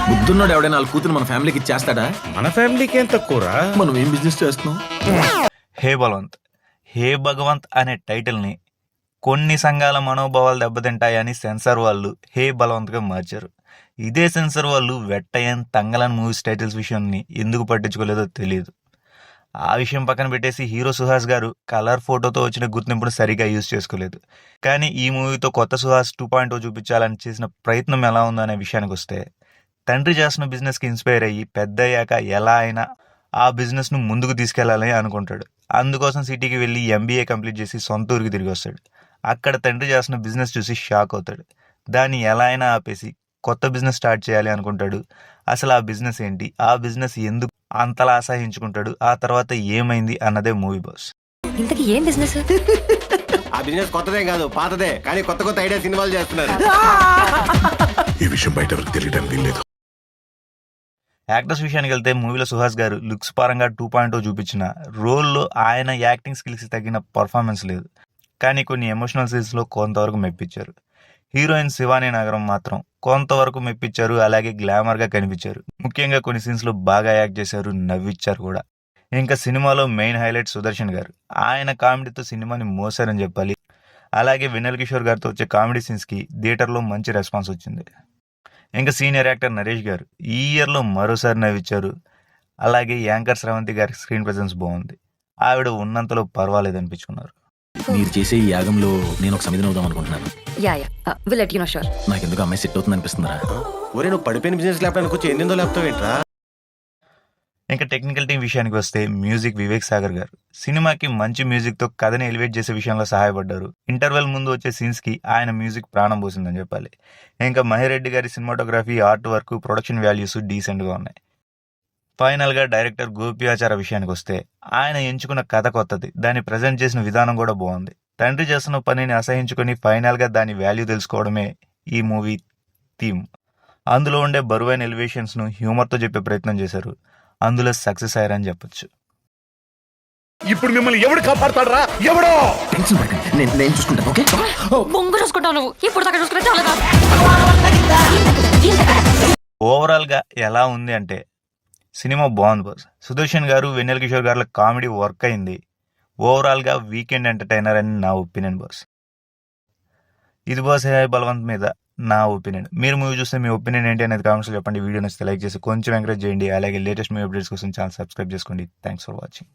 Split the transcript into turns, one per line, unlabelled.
బుద్ధున్నాడు ఎవడైనా వాళ్ళ కూతురు మన ఫ్యామిలీకి ఇచ్చేస్తాడా?
మన ఫ్యామిలీకి ఏం తక్కువరా?
మనం ఏం బిజినెస్ చేస్తున్నాం?
హే బలవంత్, హే భగవంత్ అనే టైటిల్ని కొన్ని సంఘాల మనోభావాలు దెబ్బతింటాయని సెన్సార్ వాళ్ళు హే బలవంత్గా మార్చారు. ఇదే సెన్సార్ వాళ్ళు వెట్టయన్, తంగలన్ మూవీస్ టైటిల్స్ విషయాన్ని ఎందుకు పట్టించుకోలేదో తెలియదు. ఆ విషయం పక్కన పెట్టేసి హీరో సుహాస్ గారు కలర్ ఫోటోతో వచ్చిన గుర్తింపును సరిగా యూజ్ చేసుకోలేదు. కానీ ఈ మూవీతో కొత్త సుహాస్ 2.0 చూపించాలని చేసిన ప్రయత్నం ఎలా ఉందో అనే విషయానికి వస్తే, తండ్రి చేసిన బిజినెస్కి ఇన్స్పైర్ అయ్యి పెద్దయ్యాక ఎలా అయినా ఆ బిజినెస్ను ముందుకు తీసుకెళ్లాలని అనుకుంటాడు. అందుకోసం సిటీకి వెళ్ళి MBA కంప్లీట్ చేసి సొంత ఊరికి తిరిగి వస్తాడు. అక్కడ తండ్రి చేసిన బిజినెస్ చూసి షాక్ అవుతాడు. దాన్ని ఎలా అయినా ఆపేసి కొత్త బిజినెస్ స్టార్ట్ చేయాలి అనుకుంటాడు. అసలు ఆ బిజినెస్ ఏంటి, ఆ బిజినెస్ ఎందుకు అంతలా అసహించుకుంటాడు, ఆ తర్వాత ఏమైంది అన్నదే మూవీ బాస్.
ఇంతకీ ఏం బిజినెస్?
ఆ బిజినెస్ కొత్తదే కాదు, పాతదే, కానీ కొత్త కొత్త ఐడియాస్ ఇన్వాల్వ్ చేస్తున్నారు.
ఈ విషయం బయట ఎవరికి తెలియడం వీల్లేదు.
యాక్టర్స్ విషయానికి వెళ్తే మూవీలో సుహాస్ గారు లుక్స్ పరంగా 2.0 చూపించిన రోల్లో ఆయన యాక్టింగ్ స్కిల్స్ తగిన పర్ఫార్మెన్స్ లేదు. కానీ కొన్ని ఎమోషనల్ సీన్స్లో కొంతవరకు మెప్పించారు. హీరోయిన్ శివానీ నగరం మాత్రం కొంతవరకు మెప్పించారు, అలాగే గ్లామర్గా కనిపించారు. ముఖ్యంగా కొన్ని సీన్స్లో బాగా యాక్ట్ చేశారు, నవ్విచ్చారు కూడా. ఇంకా సినిమాలో మెయిన్ హైలైట్ సుదర్శన్ గారు. ఆయన కామెడీతో సినిమాని మోసారని చెప్పాలి. అలాగే వెన్నెల కిషోర్ గారితో వచ్చే కామెడీ సీన్స్కి థియేటర్లో మంచి రెస్పాన్స్ వచ్చింది. ఇంకా సీనియర్ యాక్టర్ నరేష్ గారు ఈ ఇయర్లో మరోసారి నవ్విచ్చారు. అలాగే యాంకర్ స్రవంతి గారి స్క్రీన్ ప్రెజెన్స్ బాగుంది. ఆవిడ ఉన్నంతలో పర్వాలేదు అనిపించుకున్నారు.
మీరు చేసే ఈ యాగంలో నేను ఒక సమిధిని అవుదాం అనుకుంటున్నాను.
Yeah will let you know sure.
నాకెందుకు అమ్మాయి సెట్ అవుతుంది అనిపిస్తుందా?
ఒరే, నువ్వు పడిపోయిన బిజినెస్ లేపడానికి వచ్చి ఎన్నెందో లేపుతావు ఏంట్రా?
ఇంకా టెక్నికల్ టీం విషయానికి వస్తే మ్యూజిక్ వివేక్ సాగర్ గారు సినిమాకి మంచి మ్యూజిక్తో కథని ఎలివేట్ చేసే విషయంలో సహాయపడ్డారు. ఇంటర్వెల్ ముందు వచ్చే సీన్స్కి ఆయన మ్యూజిక్ ప్రాణం పోసిందని చెప్పాలి. ఇంకా మహిరెడ్డి గారి cinematography, art work, production values డీసెంట్గా ఉన్నాయి. ఫైనల్గా డైరెక్టర్ గోపియాచార విషయానికి వస్తే ఆయన ఎంచుకున్న కథ కొత్తది, దాన్ని ప్రజెంట్ చేసిన విధానం కూడా బాగుంది. తండ్రి చేస్తున్న పనిని అసహించుకొని ఫైనల్గా దాని వాల్యూ తెలుసుకోవడమే ఈ మూవీ థీమ్. అందులో ఉండే బరువైన ఎలివేషన్స్ను హ్యూమర్తో చెప్పే ప్రయత్నం చేశారు. అందులో సక్సెస్ అయ్యారని చెప్పొచ్చు.
ఇప్పుడు మిమ్మల్ని ఎవడు కాపాడతాడరా? ఎవడో
టెన్షన్ పడకండి, నేను చూసుకుంటాను. ఓకే,
బొంగు చూసుకుంటావు నువ్వు. ఇప్పుడు దాకా చూసుకుంటే చాలా.
ఓవరాల్గా ఎలా ఉంది అంటే సినిమా బాగుంది బాస్. సుదర్శన్ గారు, వెన్నెల కిషోర్ గారుల కామెడీ వర్క్ అయింది. ఓవరాల్గా వీకెండ్ ఎంటర్టైనర్ అని నా ఒపీనియన్ బాస్. ఇది బాస్ హే బలవంత్ మీద నా ఒపీనియన్. మీరు మూవీ చూస్తే మీ ఒపీనియన్ ఏంటి అనేది కామెంట్స్లో చెప్పండి. వీడియో నచ్చితే లైక్ చేసి కొంచెం ఎంకరేజ్ చేయండి. అలాగే లేటెస్ట్ మూవీ అప్డేట్స్ కోసం ఛానల్ సబ్స్క్రైబ్ చేసుకోండి. Thanks for watching.